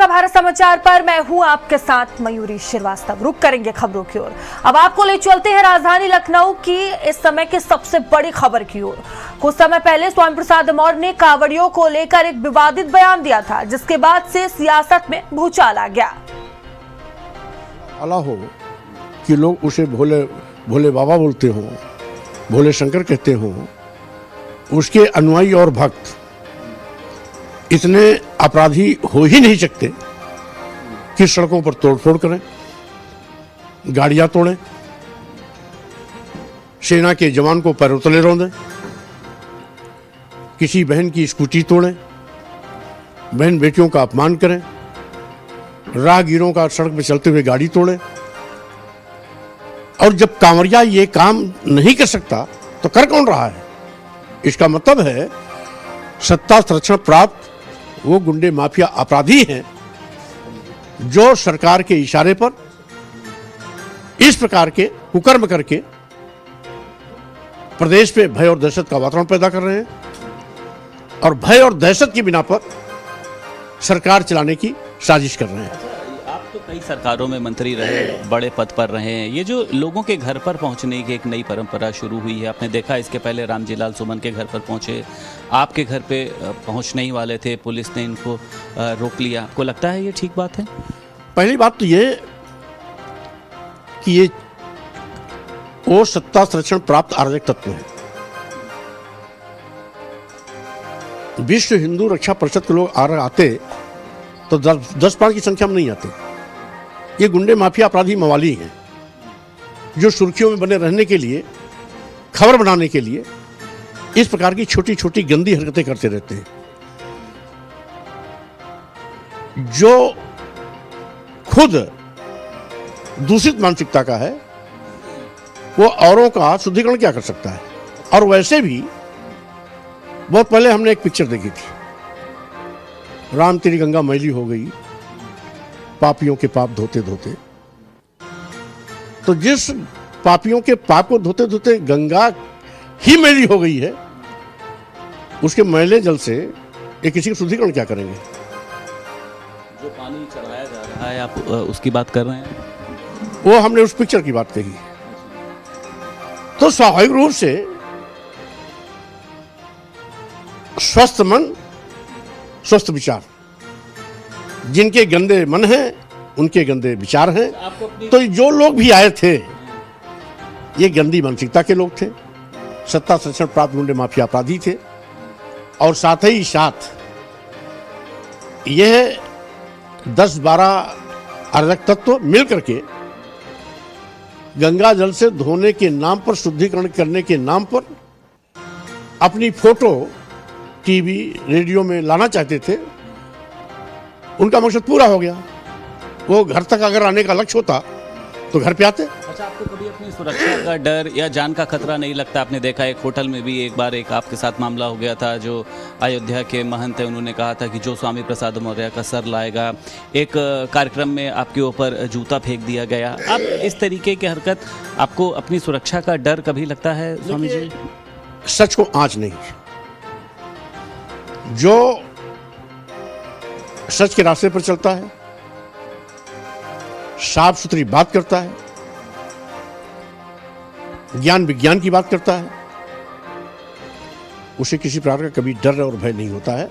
भारत समाचार पर मैं हूं आपके साथ मयूरी श्रीवास्तव। रुक करेंगे खबरों की ओर। अब आपको ले चलते हैं राजधानी लखनऊ की इस समय की सबसे बड़ी खबर की ओर। कुछ समय पहले स्वामी प्रसाद मौर्य ने कांवड़ियों को लेकर एक विवादित बयान दिया था, जिसके बाद से सियासत में भूचाल आ गया। हो कि लोग उसे भोले भोले बाबा बोलते हो, भोले शंकर कहते हो, उसके अनुयायी और भक्त इतने अपराधी हो ही नहीं सकते कि सड़कों पर तोड़फोड़ करें, गाड़ियां तोड़ें, सेना के जवान को पैरों तले रौंदें, किसी बहन की स्कूटी तोड़ें, बहन बेटियों का अपमान करें, राहगीरों का सड़क पर चलते हुए गाड़ी तोड़ें। और जब कांवरिया ये काम नहीं कर सकता तो कर कौन रहा है? इसका मतलब है सत्ता संरक्षण प्राप्त वो गुंडे माफिया अपराधी हैं जो सरकार के इशारे पर इस प्रकार के कुकर्म करके प्रदेश पे भय और दहशत का वातावरण पैदा कर रहे हैं और भय और दहशत की बिना पर सरकार चलाने की साजिश कर रहे हैं। आप तो कई सरकारों में मंत्री रहे, बड़े पद पर रहे हैं। ये जो लोगों के घर पर पहुंचने की एक नई परंपरा शुरू हुई है, आपने देखा इसके पहले रामजी लाल सुमन के घर पर पहुंचे, आपके घर पे पहुंचने ही वाले थे, पुलिस ने इनको रोक लिया। आपको लगता है ये ठीक बात है? पहली बात तो ये कि ये वो सत्ता संरक्षण प्राप्त अराजक तत्व है। विश्व हिंदू रक्षा परिषद के लोग आते तो 10-5 की संख्या में नहीं आते। ये गुंडे माफिया अपराधी मवाली हैं जो सुर्खियों में बने रहने के लिए, खबर बनाने के लिए इस प्रकार की छोटी छोटी गंदी हरकतें करते रहते हैं। जो खुद दूषित मानसिकता का है वो औरों का शुद्धिकरण क्या कर सकता है? और वैसे भी बहुत पहले हमने एक पिक्चर देखी थी, राम तेरी गंगा मैली हो गई, पापियों के पाप धोते धोते। तो जिस पापियों के पाप को धोते धोते गंगा ही मैली हो गई है, उसके मैले जल से ये किसी का शुद्धिकरण क्या करेंगे? जो पानी चढ़ाया जा रहा है, आप उसकी बात कर रहे हैं? वो हमने उस पिक्चर की बात कही। तो स्वाभाविक रूप से स्वस्थ मन स्वस्थ विचार, जिनके गंदे मन हैं उनके गंदे विचार हैं। तो जो लोग भी आए थे ये गंदी मानसिकता के लोग थे, सत्ता संरक्षण प्राप्त गुंडे माफिया अपराधी थे। और साथ ही साथ यह 10-12 अराजक तत्व मिल करके गंगा जल से धोने के नाम पर, शुद्धिकरण करने के नाम पर अपनी फोटो टीवी रेडियो में लाना चाहते थे। उनका मकसद पूरा हो गया। वो घर तक अगर आने का लक्ष्य होता तो घर पे आते। अच्छा, आपको कभी अपनी सुरक्षा का डर या जान का खतरा नहीं लगता? आपने देखा एक होटल में भी एक बार एक आपके साथ मामला हो गया था, जो अयोध्या के महंत है, उन्होंने कहा था कि जो स्वामी प्रसाद मौर्य का सर लाएगा। एक कार्यक्रम में आपके ऊपर जूता फेंक दिया गया। अब इस तरीके की हरकत, आपको अपनी सुरक्षा का डर कभी लगता है स्वामी जी? सच को आंच नहीं, जो सच के रास्ते पर चलता है, साफ सुथरी बात करता है, ज्ञान विज्ञान की बात करता है, उसे किसी प्रकार का कभी डर और भय नहीं होता है।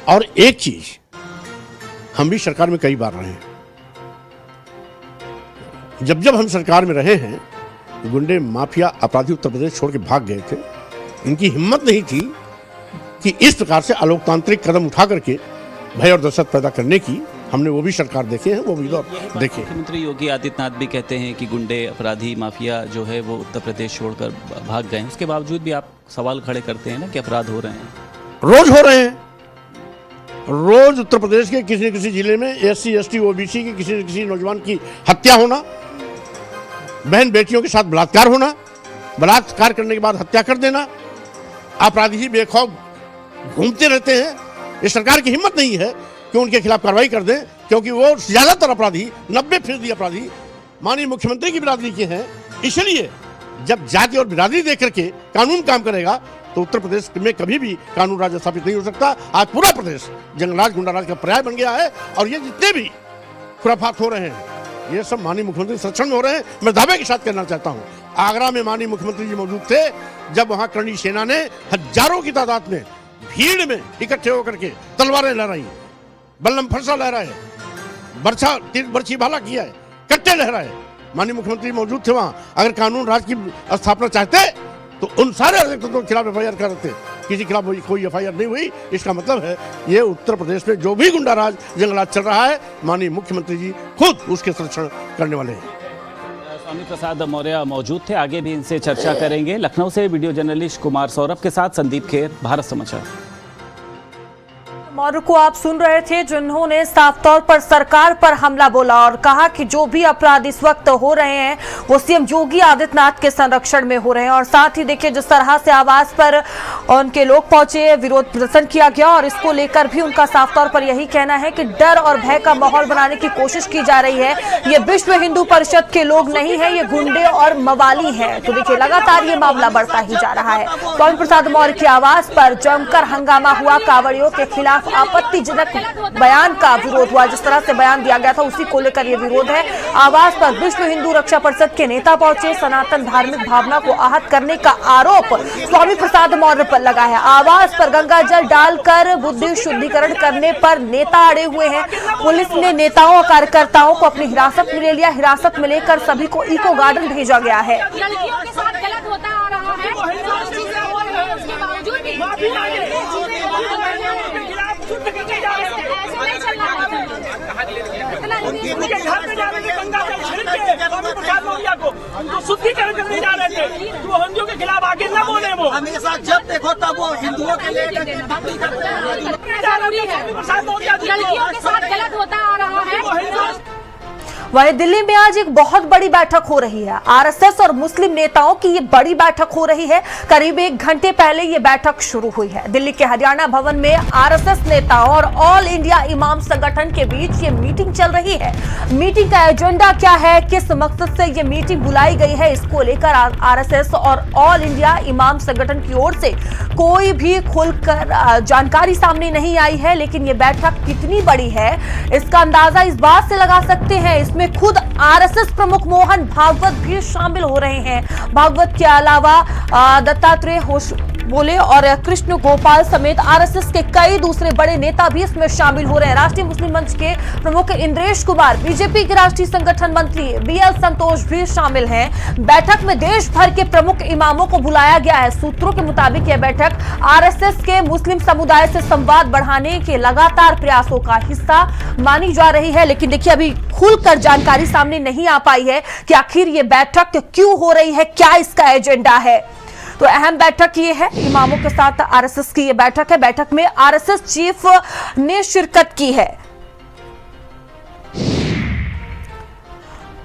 और एक चीज, हम भी सरकार में कई बार रहे हैं। जब जब हम सरकार में रहे हैं, गुंडे माफिया अपराधी उत्तर प्रदेश छोड़ के भाग गए थे। इनकी हिम्मत नहीं थी कि इस प्रकार से अलोकतांत्रिक कदम उठा करके भय और दहशत पैदा करने की। हमने वो भी सरकार देखे हैं, वो भी देखे। मुख्यमंत्री योगी आदित्यनाथ भी कहते हैं कि गुंडे अपराधी माफिया जो है वो उत्तर प्रदेश छोड़कर भाग गए हैं। उसके बावजूद भी आप सवाल खड़े करते हैं ना कि अपराध हो रहे हैं। रोज हो रहे हैं। रोज उत्तर प्रदेश के किसी न किसी जिले में SC ST OBC के किसी न किसी नौजवान की हत्या होना, बहन बेटियों के साथ बलात्कार होना, बलात्कार करने के बाद हत्या कर देना, अपराधी ही बेखौफ घूमते रहते हैं। ये सरकार की हिम्मत नहीं है कि उनके खिलाफ कार्रवाई कर दें, क्योंकि वो ज्यादातर अपराधी, 90% अपराधी माननीय मुख्यमंत्री की बिरादरी के हैं। इसलिए जब जाति और बिरादरी देख करके कानून काम करेगा तो उत्तर प्रदेश में कभी भी कानून राज स्थापित नहीं हो सकता। आज पूरा प्रदेश जंगलराज गुंडाराज का पर्याय बन गया है और ये जितने भी खुराफात हो रहे हैं ये सब माननीय मुख्यमंत्री संरक्षण में हो रहे हैं। मैं दावे के साथ कहना चाहता हूँ, आगरा में माननीय मुख्यमंत्री जी मौजूद थे जब वहां करणी सेना ने हजारों की तादाद में भीड़ में इकट्ठे होकर के तलवारें लहराई, बल्लम फरसा लहराए, बर्छी भाला किया है, कट्टे लहराए। माननीय मुख्यमंत्री मौजूद थे वहां। अगर कानून राज की स्थापना चाहते तो उन सारे अराजकतंत्रों के खिलाफ एफआईआर करते। किसी के खिलाफ कोई एफआईआर नहीं हुई। इसका मतलब है ये उत्तर प्रदेश में जो भी गुंडा राज जंगलात चल रहा है माननीय मुख्यमंत्री जी खुद उसके संरक्षण करने वाले हैं। स्वामी प्रसाद मौर्य मौजूद थे, आगे भी इनसे चर्चा करेंगे। लखनऊ से वीडियो जर्नलिस्ट कुमार सौरभ के साथ संदीप खेर, भारत समाचार। मौर्य को आप सुन रहे थे, जिन्होंने साफ तौर पर सरकार पर हमला बोला और कहा कि जो भी अपराध इस वक्त हो रहे हैं वो सीएम योगी आदित्यनाथ के संरक्षण में हो रहे हैं। और साथ ही देखिए जिस तरह से आवास पर उनके लोग पहुंचे, विरोध प्रदर्शन किया गया और इसको लेकर भी उनका साफ तौर पर यही कहना है कि डर और भय का माहौल बनाने की कोशिश की जा रही है। ये विश्व हिंदू परिषद के लोग नहीं है, ये गुंडे और मवाली हैं। तो देखिए लगातार ये मामला बढ़ता ही जा रहा है। स्वामी प्रसाद मौर्य के आवास पर जमकर हंगामा हुआ, कांवड़ियों के खिलाफ आपत्तिजनक बयान का विरोध हुआ। जिस तरह से बयान दिया गया था उसी को लेकर यह विरोध है। आवास पर विश्व हिंदू रक्षा परिषद के नेता पहुंचे, सनातन धार्मिक भावना को आहत करने का आरोप स्वामी प्रसाद मौर्य पर लगा है। आवास पर गंगा जल डालकर बुद्धि शुद्धिकरण करने पर नेता अड़े हुए हैं। पुलिस ने नेताओं और कार्यकर्ताओं को अपनी हिरासत में ले लिया। हिरासत में लेकर सभी को इको गार्डन भेजा गया है। लड़कियों के साथ गलत होता आ रहा है, उसके बावजूद भी उनके घर पे जा रहे थे, गंगा जल छिड़क के स्वामी प्रसाद मौर्य को उनको शुद्धिकरण करने जा रहे थे। तो हिंदुओं के खिलाफ आगे न बोले। वो हमेशा जब देखो तब वो हिंदुओं के लिए स्वामी प्रसाद मौर्य लड़कियों के साथ गलत होता आ रहा है। वहीं दिल्ली में आज एक बहुत बड़ी बैठक हो रही है। आरएसएस और मुस्लिम नेताओं की ये बड़ी बैठक हो रही है। करीब 1 घंटे पहले ये बैठक शुरू हुई है। दिल्ली के हरियाणा भवन में आरएसएस नेताओं और ऑल इंडिया इमाम संगठन के बीच ये मीटिंग चल रही है। मीटिंग का एजेंडा क्या है, किस मकसद से ये मीटिंग बुलाई गई है, इसको लेकर आरएसएस और ऑल इंडिया इमाम संगठन की ओर से कोई भी खुलकर जानकारी सामने नहीं आई है। लेकिन ये बैठक कितनी बड़ी है इसका अंदाजा इस बात से लगा सकते हैं, इसमें खुद आरएसएस प्रमुख मोहन भागवत भी शामिल हो रहे हैं। भागवत के अलावा दत्तात्रेय होसबोले और कृष्ण गोपाल समेत आरएसएस के कई दूसरे बड़े नेता भी इसमें शामिल हो रहे हैं। राष्ट्रीय मुस्लिम मंच के प्रमुख इंद्रेश कुमार, बीजेपी के राष्ट्रीय संगठन मंत्री बीएल संतोष भी शामिल हैं। बैठक में देश भर के प्रमुख इमामों को बुलाया गया है। सूत्रों के मुताबिक यह बैठक आरएसएस के मुस्लिम समुदाय से संवाद बढ़ाने के लगातार प्रयासों का हिस्सा मानी जा रही है। लेकिन देखिए अभी खुलकर जानकारी सामने नहीं आ पाई है कि आखिर ये बैठक क्यों हो रही है, क्या इसका एजेंडा है। तो अहम बैठक ये है, इमामों के साथ आरएसएस की ये बैठक है। बैठक में आरएसएस चीफ ने शिरकत की है।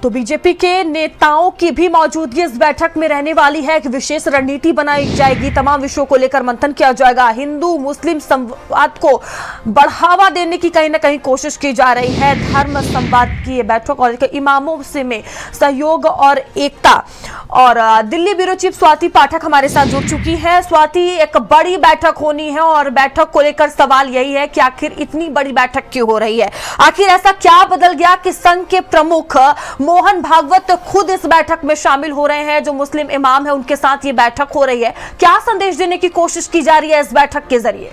तो बीजेपी के नेताओं की भी मौजूदगी इस बैठक में रहने वाली है कि विशेष रणनीति बनाई जाएगी। तमाम विषयों को लेकर मंथन किया जाएगा। हिंदू मुस्लिम संवाद को बढ़ावा देने की कहीं ना कहीं कोशिश की जा रही है। धर्म संवाद की ये बैठक और इमामों से में सहयोग और एकता। और दिल्ली ब्यूरो चीफ स्वाति पाठक हमारे साथ जुड़ चुकी है। स्वाति, एक बड़ी बैठक होनी है और बैठक को लेकर सवाल यही है कि आखिर इतनी बड़ी बैठक क्यों हो रही है, आखिर ऐसा क्या बदल गया कि संघ के प्रमुख मोहन भागवत खुद इस बैठक में शामिल हो रहे हैं। जो मुस्लिम इमाम है उनके साथ ये बैठक हो रही है। क्या संदेश देने की कोशिश की जा रही है इस बैठक के जरिए?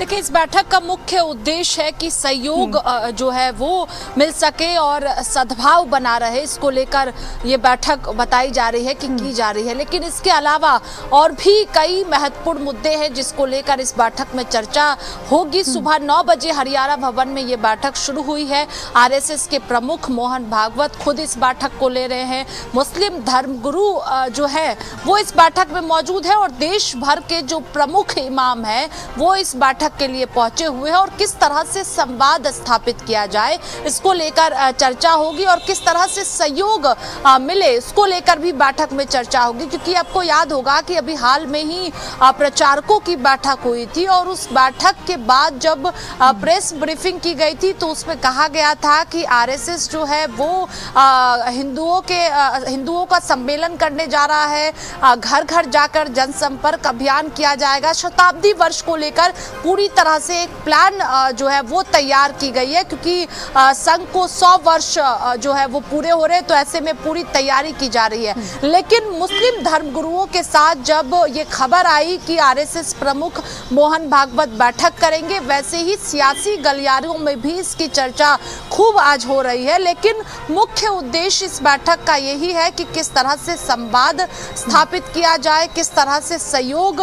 देखिए, इस बैठक का मुख्य उद्देश्य है कि सहयोग जो है वो मिल सके और सद्भाव बना रहे। इसको लेकर ये बैठक बताई जा रही है कि की जा रही है। लेकिन इसके अलावा और भी कई महत्वपूर्ण मुद्दे हैं जिसको लेकर इस बैठक में चर्चा होगी। सुबह 9 बजे हरियाणा भवन में ये बैठक शुरू हुई है। आरएसएस के प्रमुख मोहन भागवत खुद इस बैठक को ले रहे हैं। मुस्लिम धर्मगुरु जो है वो इस बैठक में मौजूद है और देश भर के जो प्रमुख इमाम हैं वो इस बैठक बैठक के लिए पहुंचे हुए हैं और किस तरह से संवाद स्थापित किया जाए इसको लेकर चर्चा होगी और किस तरह से सहयोग मिले इसको लेकर भी बैठक में चर्चा होगी। क्योंकि आपको याद होगा कि अभी हाल में ही प्रचारकों की बैठक हुई थी और उस बैठक के बाद जब प्रेस ब्रीफिंग की गई थी तो उसमें कहा गया था कि आरएसएस जो है वो हिंदुओं का सम्मेलन करने जा रहा है, घर घर जाकर जनसंपर्क अभियान किया जाएगा। शताब्दी वर्ष को लेकर पूरी तरह से एक प्लान जो है वो तैयार की गई है क्योंकि संघ को 100 वर्ष जो है वो पूरे हो रहे हैं, तो ऐसे में पूरी तैयारी की जा रही है। लेकिन मुस्लिम धर्मगुरुओं के साथ जब ये खबर आई कि आरएसएस प्रमुख मोहन भागवत बैठक करेंगे, वैसे ही सियासी गलियारों में भी इसकी चर्चा खूब आज हो रही है। लेकिन मुख्य उद्देश्य इस बैठक का यही है कि किस तरह से संवाद स्थापित किया जाए, किस तरह से सहयोग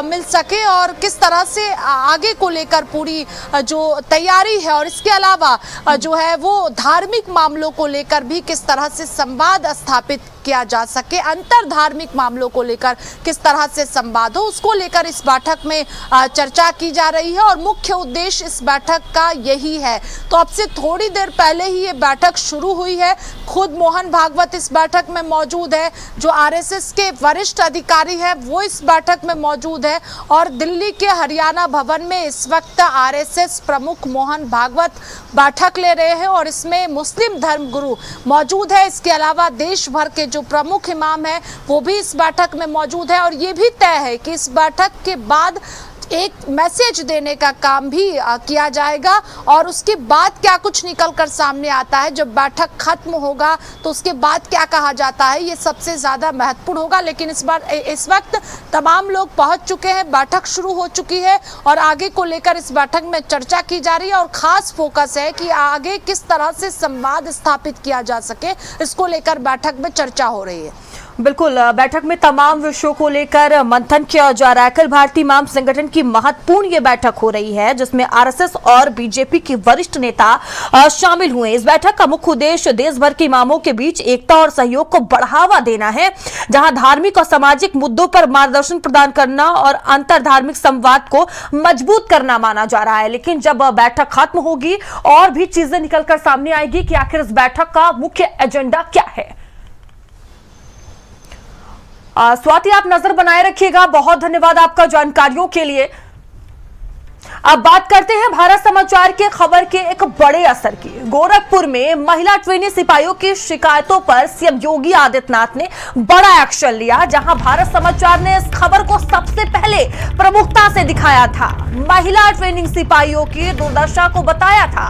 मिल सके और किस तरह से आगे को लेकर पूरी जो तैयारी है और इसके अलावा जो है वो धार्मिक मामलों को लेकर भी किस तरह से संवाद स्थापित किया जा सके, अंतर धार्मिक मामलों को लेकर किस तरह से संवाद हो, उसको लेकर इस बैठक में चर्चा की जा रही है और मुख्य उद्देश्य इस बैठक का यही है। तो अब से थोड़ी देर पहले ही ये बैठक शुरू हुई है, खुद मोहन भागवत इस बैठक में मौजूद है, जो आरएसएस के वरिष्ठ अधिकारी हैं वो इस बैठक में मौजूद है और दिल्ली के हरियाणा भवन में इस वक्त आरएसएस प्रमुख मोहन भागवत बैठक ले रहे हैं और इसमें मुस्लिम धर्मगुरु मौजूद है। इसके अलावा देश भर के जो प्रमुख इमाम है वो भी इस बैठक में मौजूद है और ये भी तय है कि इस बैठक के बाद एक मैसेज देने का काम भी किया जाएगा और उसके बाद क्या कुछ निकल कर सामने आता है, जब बैठक खत्म होगा तो उसके बाद क्या कहा जाता है, ये सबसे ज़्यादा महत्वपूर्ण होगा। लेकिन इस वक्त तमाम लोग पहुंच चुके हैं, बैठक शुरू हो चुकी है और आगे को लेकर इस बैठक में चर्चा की जा रही है और ख़ास फोकस है कि आगे किस तरह से संवाद स्थापित किया जा सके, इसको लेकर बैठक में चर्चा हो रही है। बिल्कुल, बैठक में तमाम विषयों को लेकर मंथन किया जा रहा है। अखिल भारतीय इमाम संगठन की महत्वपूर्ण ये बैठक हो रही है जिसमें आरएसएस और बीजेपी के वरिष्ठ नेता शामिल हुए। इस बैठक का मुख्य उद्देश्य देश भर के इमामों के बीच एकता और सहयोग को बढ़ावा देना है, जहां धार्मिक और सामाजिक मुद्दों पर मार्गदर्शन प्रदान करना और अंतर धार्मिक संवाद को मजबूत करना माना जा रहा है। लेकिन जब बैठक खत्म होगी और भी चीजें निकलकर सामने आएगी कि आखिर इस बैठक का मुख्य एजेंडा क्या है। स्वाति, आप नजर बनाए रखिएगा। बहुत धन्यवाद आपका जानकारियों के लिए। अब बात करते हैं भारत समाचार के खबर के एक बड़े असर की। गोरखपुर में महिला ट्रेनी सिपाहियों की शिकायतों पर सीएम योगी आदित्यनाथ ने बड़ा एक्शन लिया, जहां भारत समाचार ने इस खबर को सबसे पहले प्रमुखता से दिखाया था। महिला ट्रेनिंग सिपाहियों की दुर्दशा को बताया था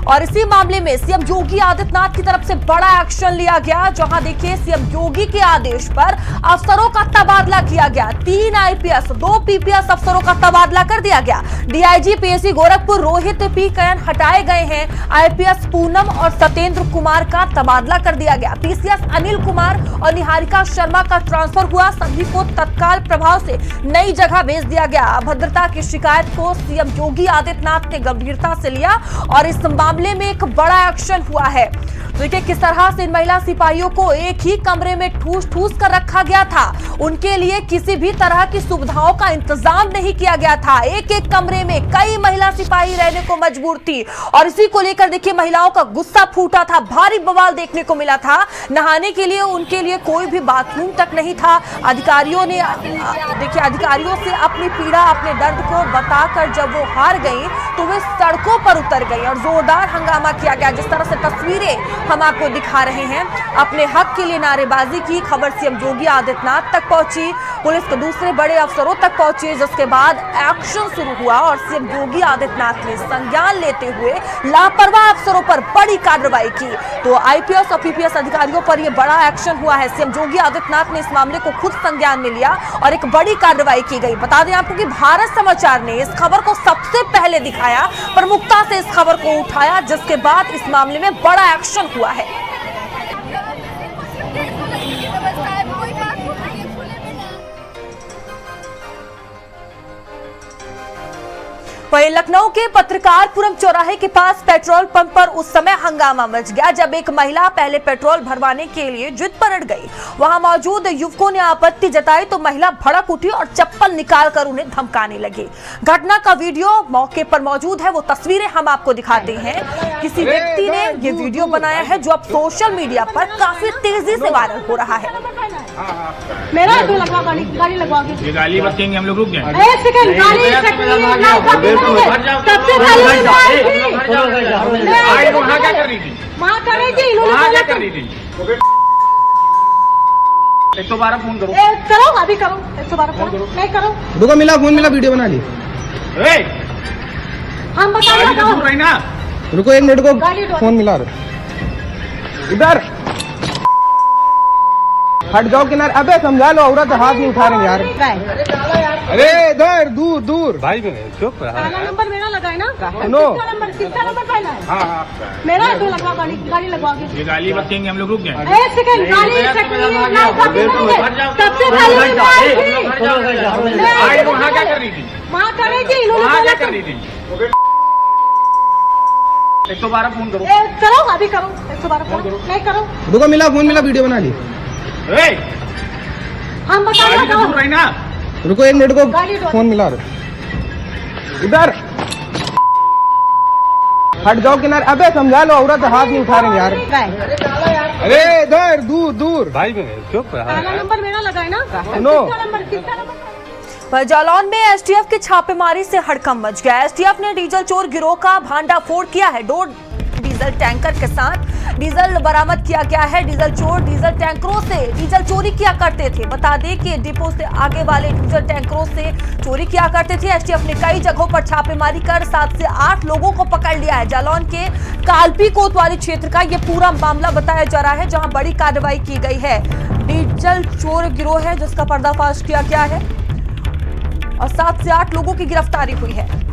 और इसी मामले में सीएम योगी आदित्यनाथ की तरफ से बड़ा एक्शन लिया गया, जहां देखिए सीएम योगी के आदेश पर अफसरों का तबादला किया गया। 3 आईपीएस 2 पीपीएस अफसरों का तबादला कर दिया गया। DIG PAC Gorakhpur Rohit P Kayan हटाए गए हैं। आईपीएस पूनम और सत्येंद्र कुमार का तबादला कर दिया गया। पीसीएस अनिल कुमार और निहारिका शर्मा का ट्रांसफर हुआ। सभी को तत्काल प्रभाव से नई जगह भेज दिया गया। अभद्रता की शिकायत को सीएम योगी आदित्यनाथ ने गंभीरता से लिया और इस मामले में एक बड़ा एक्शन हुआ है। देखिए किस तरह से इन महिला सिपाहियों को एक ही कमरे में ठूस कर रखा गया था। उनके लिए किसी भी तरह की सुविधाओं का इंतजाम नहीं किया गया था। एक कमरे में कई महिला सिपाही रहने को मजबूर थी और इसी को लेकर देखिए महिलाओं का गुस्सा फूटा था। भारी बवाल देखने को मिला था। नहाने के लिए उनके लिए कोई भी बाथरूम तक नहीं था। अधिकारियों ने देखिए अधिकारियों से अपनी पीड़ा अपने दर्द को बताकर जब वो हार गई तो वे सड़कों पर उतर गई और जोरदार हंगामा किया गया। जिस तरह से तस्वीरें हम आपको दिखा रहे हैं, अपने हक के लिए नारेबाजी की खबर सीएम योगी आदित्यनाथ तक पहुंची, पुलिस के दूसरे बड़े अफसरों तक पहुंची, जिसके बाद एक्शन शुरू हुआ और सीएम योगी आदित्यनाथ ने संज्ञान लेते हुए लापरवाह अफसरों पर बड़ी कार्रवाई की। तो आईपीएस और पीपीएस अधिकारियों पर यह बड़ा एक्शन हुआ है। सीएम योगी आदित्यनाथ ने इस मामले को खुद संज्ञान में लिया और एक बड़ी कार्रवाई की गई। बता दें आपको कि भारत समाचार ने इस खबर को सबसे पहले दिखाया, प्रमुखता से इस खबर को उठाया, जिसके बाद इस मामले में बड़ा एक्शन हुआ है। वहीं लखनऊ के पत्रकारपुरम चौराहे के पास पेट्रोल पंप पर उस समय हंगामा मच गया जब एक महिला पहले पेट्रोल भरवाने के लिए जिद पर अड़ गई। वहां मौजूद युवकों ने आपत्ति जताई तो महिला भड़क उठी और चप्पल निकालकर उन्हें धमकाने लगी। घटना का वीडियो मौके पर मौजूद है, वो तस्वीरें हम आपको दिखाते हैं। किसी व्यक्ति ने ये वीडियो बनाया है जो अब सोशल मीडिया पर काफी तेजी से वायरल हो रहा है। मेरा गाड़ी लगवाओगे? ये गाली बचेंगे हम लोग, रुक जाए। एक सेकंड, गाड़ी सबसे पहले वहाँ क्या कर रही थी? वहाँ कर रही थी, वहाँ क्या कर रही थी? 112 फोन करो। करो अभी करो, 112 करो, नहीं करो। रुको, मिला फोन मिला, वीडियो बना ली। हम गाड़ी तो दूर रही ना। रुको 1 मिनट को, गाड़ी फोन मिला। इधर हट जाओ किनारे। अबे समझा लो, औरत हाथ नहीं उठा रही यार। अरे इधर दूर दूर। भाई चुप। पहला नंबर मेरा लगा है ना? सुनो, किसका नंबर पहला है? हाँ, मेरा तो लगा, गाड़ी लगवाओगे? ये गाली बचेंगे हम लोग, रुक जाए। एक सेकंड, गाड़ी सबसे पहले वहाँ क्या कर रही थी? वहाँ कर रही थी, वहाँ क्या कर रही थी? 112 फोन करो। करो अभी करो, 112 करो, नहीं करो। रुको, मिला फोन मिला, वीडियो बना ली। हम गाड़ी तो दूर रही ना। रुको 1 मिनट को, फोन मिला। इधर हट जाओ किनारे। अबे समझा लो, औरत हाथ नहीं उठा रही यार। अरे इधर दूर दूर। भाई चुप। पहला नंबर मेरा लगा है ना? सुनो, किसका नंबर? पर जालौन में एसटीएफ की छापेमारी से हड़कंप मच गया। एसटीएफ ने डीजल चोर गिरोह का भांडाफोड़ किया है। 2 डीजल टैंकर के साथ डीजल बरामद किया गया है। डीजल चोर डीजल टैंकरों से डीजल चोरी किया करते थे। बता दें कि डिपो से आगे वाले डीजल टैंकरों से चोरी किया करते थे। एसटीएफ ने कई जगहों पर छापेमारी कर 7 से 8 लोगों को पकड़ लिया है। जालौन के कालपी कोतवाली क्षेत्र का यह पूरा मामला बताया जा रहा है, जहां बड़ी कार्रवाई की गई है। डीजल चोर गिरोह है जिसका पर्दाफाश किया गया है और 7 से 8 लोगों की गिरफ्तारी हुई है।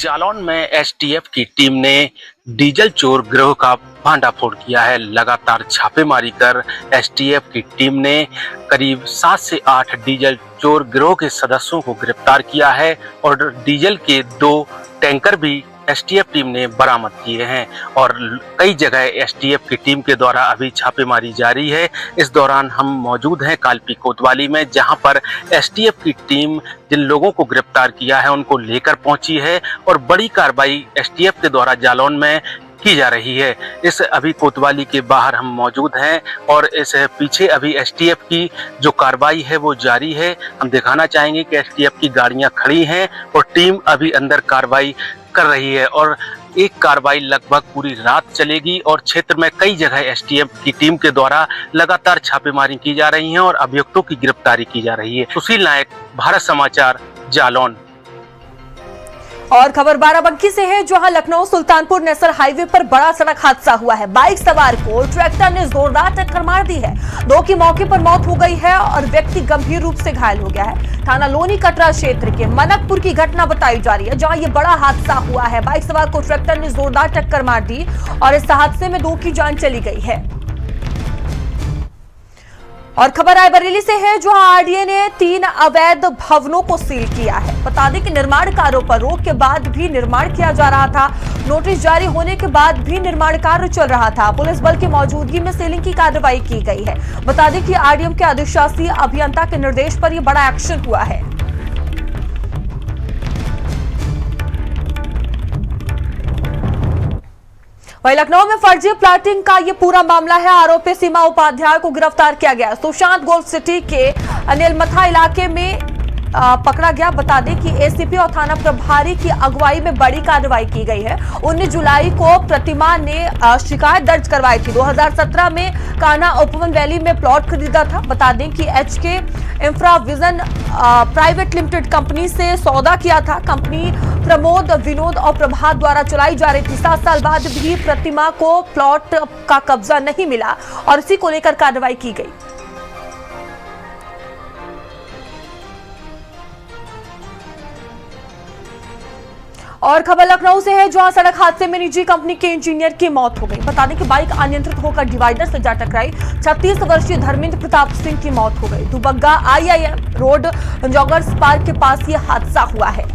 जालौन में एसटीएफ की टीम ने डीजल चोर गिरोह का भांडाफोड़ किया है। लगातार छापेमारी कर एसटीएफ की टीम ने करीब 7 से 8 डीजल चोर गिरोह के सदस्यों को गिरफ्तार किया है और डीजल के 2 टैंकर भी एसटीएफ टीम ने बरामद किए हैं और कई जगह एसटीएफ की टीम के द्वारा अभी छापेमारी जारी है। इस दौरान हम मौजूद हैं कालपी कोतवाली में, जहां पर एसटीएफ की टीम जिन लोगों को गिरफ्तार किया है उनको लेकर पहुंची है और बड़ी कार्रवाई एसटीएफ के द्वारा जालौन में की जा रही है। इस अभी कोतवाली के बाहर हम मौजूद हैं और इस पीछे अभी एसटीएफ की जो कार्रवाई है वो जारी है। हम दिखाना चाहेंगे कि एसटीएफ की गाड़ियां खड़ी हैं और टीम अभी अंदर कार्रवाई कर रही है और एक कार्रवाई लगभग पूरी रात चलेगी और क्षेत्र में कई जगह एसटीएफ की टीम के द्वारा लगातार छापेमारी की जा रही है और अभियुक्तों की गिरफ्तारी की जा रही है। सुशील नायक, भारत समाचार, जालौन। और खबर बाराबंकी से है, जहां लखनऊ सुल्तानपुर नेशनल हाईवे पर बड़ा सड़क हादसा हुआ है। बाइक सवार को ट्रैक्टर ने जोरदार टक्कर मार दी है। 2 की मौके पर मौत हो गई है और व्यक्ति गंभीर रूप से घायल हो गया है। थाना लोनी कटरा क्षेत्र के मनकपुर की घटना बताई जा रही है, जहां ये बड़ा हादसा हुआ है। बाइक सवार को ट्रैक्टर ने जोरदार टक्कर मार दी और इस हादसे में 2 की जान चली गई है। और खबर रायबरेली से है, जहां आरडीए ने 3 अवैध भवनों को सील किया है। बता दें कि निर्माण कार्यों पर रोक के बाद भी निर्माण किया जा रहा था। नोटिस जारी होने के बाद भी निर्माण कार्य चल रहा था। पुलिस बल की मौजूदगी में सीलिंग की कार्रवाई की गई है। बता दें कि आरडीएम के अधिशासी अभियंता के निर्देश पर यह बड़ा एक्शन हुआ है। वहीं लखनऊ में फर्जी प्लाटिंग का ये पूरा मामला है। आरोपी सीमा उपाध्याय को गिरफ्तार किया गया। सुशांत गोल्फ सिटी के अनिलमथा इलाके में पकड़ा गया। बता दें कि एसीपी और थाना प्रभारी की अगुवाई में बड़ी कार्रवाई की गई है। 19 जुलाई को प्रतिमा ने शिकायत दर्ज करवाई थी। 2017 में कान्हा उपवन वैली में प्लॉट खरीदा था। बता दें कि एचके इंफ्राविजन प्राइवेट लिमिटेड कंपनी से सौदा किया था। कंपनी प्रमोद, विनोद और प्रभात द्वारा चलाई जा रही थी। 7 साल बाद भी प्रतिमा को प्लॉट का कब्जा नहीं मिला और इसी को लेकर कार्रवाई की गई। और खबर लखनऊ से है, जहां सड़क हादसे में निजी कंपनी के इंजीनियर की मौत हो गई। बता दें कि बाइक अनियंत्रित होकर डिवाइडर से जा टकराई। 36 वर्षीय धर्मेंद्र प्रताप सिंह की मौत हो गई। Dubagga IIM road joggers park के पास ये हादसा हुआ है।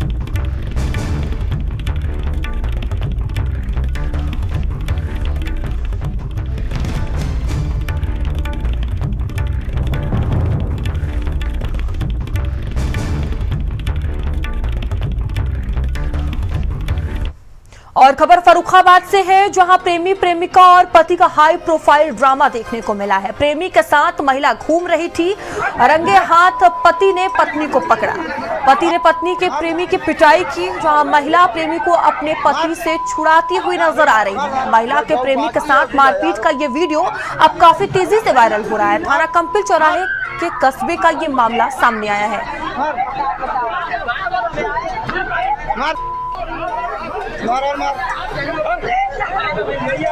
और खबर फर्रुखाबाद से है, जहां प्रेमी प्रेमिका और पति का हाई प्रोफाइल ड्रामा देखने को मिला है। प्रेमी के साथ महिला घूम रही थी, रंगे हाथ पति ने पत्नी को पकड़ा। पति ने पत्नी के प्रेमी की पिटाई की, जहां महिला प्रेमी को अपने पति से छुड़ाती हुई नजर आ रही है। महिला के प्रेमी के साथ मारपीट का ये वीडियो अब काफी तेजी से वायरल हो रहा है। थाना कंपिल चौराहे के कस्बे का ये मामला सामने आया है।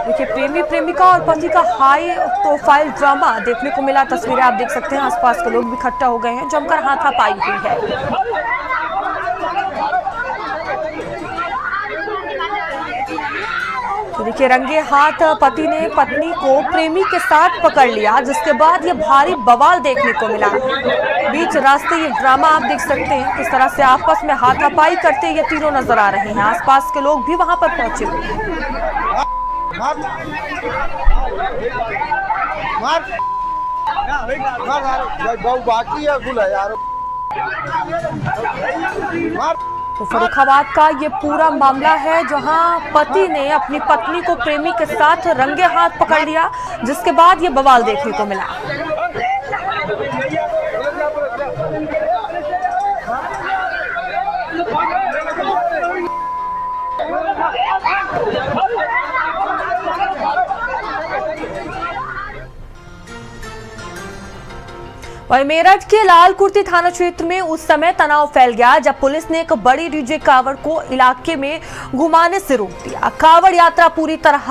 देखिए, प्रेमी प्रेमिका और पति का हाई प्रोफाइल ड्रामा देखने को मिला। तस्वीरें आप देख सकते हैं, आसपास के लोग भी इकट्ठा हो गए हैं, जमकर हाथापाई हुई है। तो देखिए, रंगे हाथ पति ने पत्नी को प्रेमी के साथ पकड़ लिया, जिसके बाद ये भारी बवाल देखने को मिला। बीच रास्ते ये ड्रामा आप देख सकते हैं, किस तरह से आपस में हाथापाई करते ये तीनों नजर आ रहे हैं। आसपास के लोग भी वहां पर पहुंचे हुए हैं। तो फर्रुखाबाद का ये पूरा मामला है, जहां पति ने अपनी पत्नी को प्रेमी के साथ रंगे हाथ पकड़ लिया, जिसके बाद ये बवाल देखने को मिला। और मेरठ के लाल कुर्ती थाना क्षेत्र में उस समय तनाव फैल गया जब पुलिस ने एक बड़ी डीजे कावड़ को इलाके में घुमाने से रोक दिया। कावड़ यात्रा पूरी तरह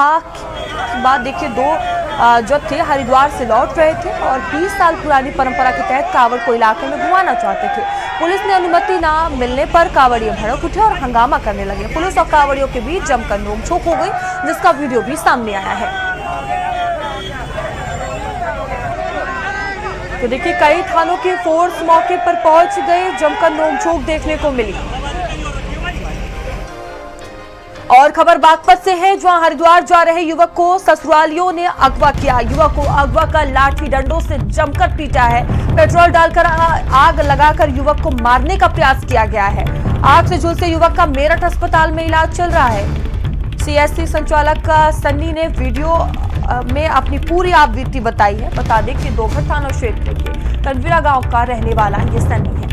बाद देखिए दो जो थे हरिद्वार से लौट रहे थे और 20 साल पुरानी परंपरा के तहत कावड़ को इलाके में घुमाना चाहते थे। पुलिस ने अनुमति न मिलने पर कावड़िए भड़क उठे और हंगामा करने लगे। पुलिस और कावड़ियों के बीच जमकर नोकझोंक हो गई, जिसका वीडियो भी सामने आया है। तो देखिए, कई थानों की फोर्स मौके पर पहुंच गए, जमकर नोकझोंक देखने को मिली। और खबर बागपत से है, जहां हरिद्वार जा रहे युवक को ससुरालियों ने अगवा किया। युवक को अगवा कर लाठी डंडों से जमकर पीटा है। पेट्रोल डालकर आग लगाकर युवक को मारने का प्रयास किया गया है। आग से झुलसे युवक का मेरठ अस्पताल में इलाज चल रहा है। CSC संचालक सन्नी ने वीडियो में अपनी पूरी आपबीती बताई है। बता दें कि दोघर थाना क्षेत्र के तनवीरा गांव का रहने वाला ये सन्नी है।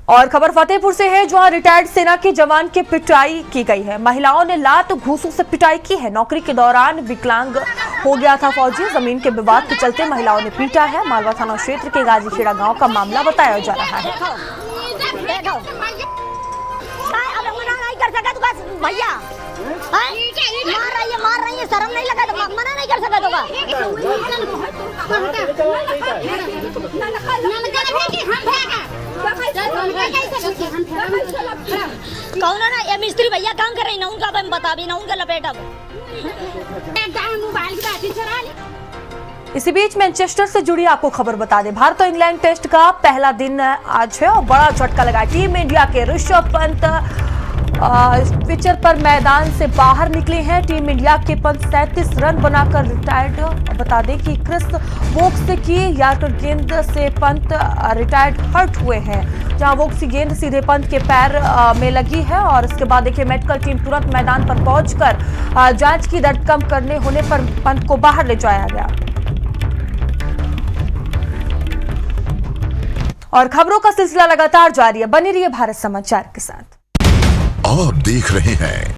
और खबर फतेहपुर से है, जहां रिटायर्ड सेना के जवान की पिटाई की गई है। महिलाओं ने लात घूंसों से पिटाई की है। नौकरी के दौरान विकलांग हो गया था फौजी, जमीन के विवाद के चलते महिलाओं ने पीटा है। मालवा थाना क्षेत्र के गाजीखेड़ा गांव का मामला बताया जा रहा है। भैया मार रही है, शर्म नहीं लगा तो मना नहीं कर सका तो कौन ना ये मिस्त्री भैया काम कर रही ना, उनका बता भी ना, उनका लपेटा। इसी बीच मैनचेस्टर से जुड़ी आपको खबर बता दें, भारत और इंग्लैंड टेस्ट का पहला दिन आज है और बड़ा झटका लगा। टीम इंडिया के ऋषभ पंत पिचर पर मैदान से बाहर निकले हैं। टीम इंडिया के पंत 37 रन बनाकर रिटायर्ड। बता दें कि क्रिस वोक्स की यार्कर गेंद से पंत रिटायर्ड हर्ट हुए हैं, जहां वोक्स की गेंद सीधे पंत के पैर में लगी है। और इसके बाद देखिए, मेडिकल टीम तुरंत मैदान पर पहुंचकर जांच की, दर्द कम करने होने पर पंत को बाहर ले जाया गया। और खबरों का सिलसिला लगातार जारी है, बनी रहिए भारत समाचार के साथ। आप देख रहे हैं